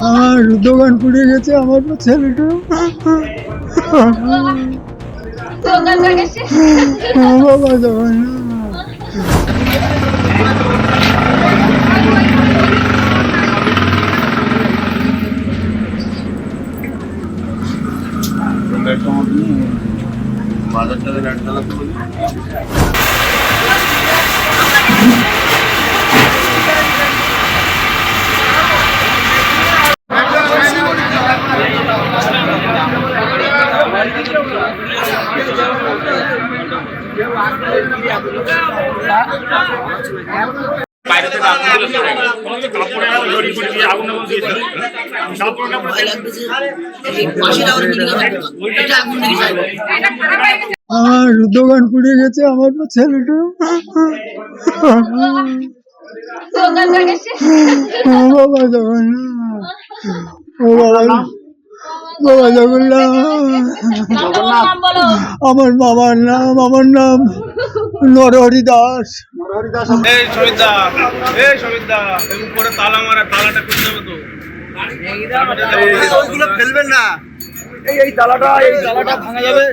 আমার দোকান পুড়ে গেছে, আমার ছেলেটা বাবা দোকান বাজারটাতে গাড়ি চালাতে বলি। বাইরে থেকে আগুন আমার দোকান পুড়ে গেছে, আমার ছেলেটা বাবা দোকান ও বাবা বাবা জগন্নাথ। আমার মামার নাম নরহরি দাস। এই সমিতা, এই সমিতা, উপরে তালা মারা, তালাটা খুলতে হবে তো। ওইগুলো ফেলবেন না, এই তালাটা ভাঙা যাবে।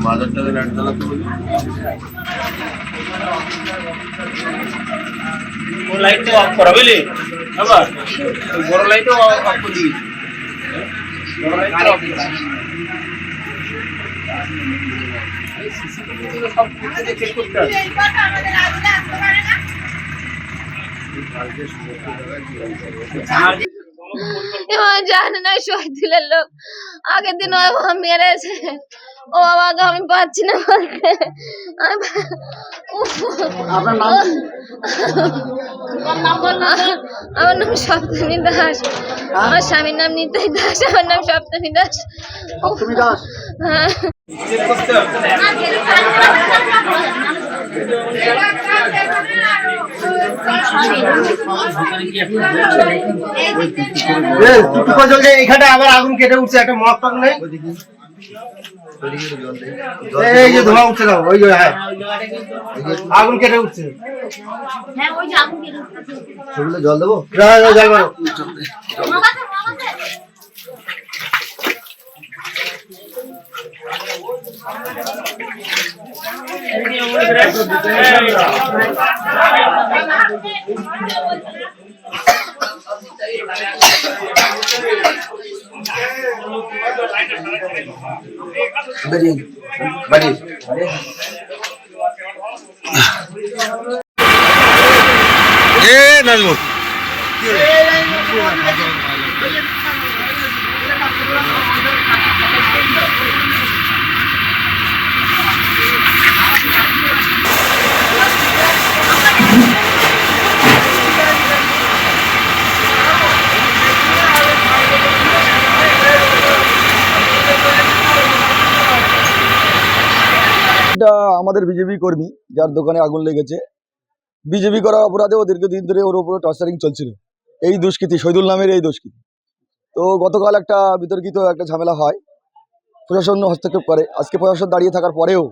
বাজারটাতে গাড়ি চালাতে বলি। লাইট অফ করা বুঝলি, আবার বড় লাইট অফ করে দিবি। বড় লাইট অফ সব চেক করতে হবে। জানে না শহীদুলের লোক আগের দিন মেরেছে। ও বাবাকে আমি পাচ্ছি না বলতে। আমার নাম সপ্তমী দাস, আমার স্বামীর নাম নিতাই দাস, আমার নাম সপ্তমী দাস। হ্যাঁ এখানে আবার আগুন কেটে উঠছে, একটা মগ টক নেই, এই যে ধোঁয়া উঠছে না, ওই হ্যাঁ আগুন কেটে উঠছে। জল দেবো, জল মারো। নাজমুল এটা আমাদের বিজেপি কর্মী যার দোকানে আগুন লেগেছে। বিজেপি করার অপরাধে ও দীর্ঘদিন ধরে ওর উপরে টর্চারিং চলছিল, এই দুষ্কৃতী শহীদুল নামের এই দুষ্কৃতী। তো গতকাল একটা বিতর্কিত একটা ঝামেলা হয়, প্রশাসন হস্তক্ষেপ করে। আজকে প্রশাসন দাঁড়িয়ে থাকার পরেও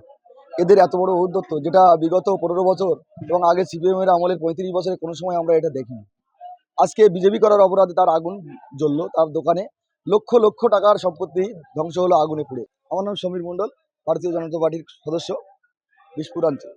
এদের এত বড় ঔদ্ধত্য, যেটা বিগত 15 বছর এবং আগে সিপিএমের আমলের 35 বছরে কোনো সময় আমরা এটা দেখিনি। আজকে বিজেপি করার অপরাধে তার আগুন জ্বললো, তার দোকানে লক্ষ লক্ষ টাকার সম্পত্তি ধ্বংস হলো আগুনে পুড়ে। আমার নাম সমীর মণ্ডল, ভারতীয় জনতা পার্টির সদস্য, বিশপুরাঞ্চল।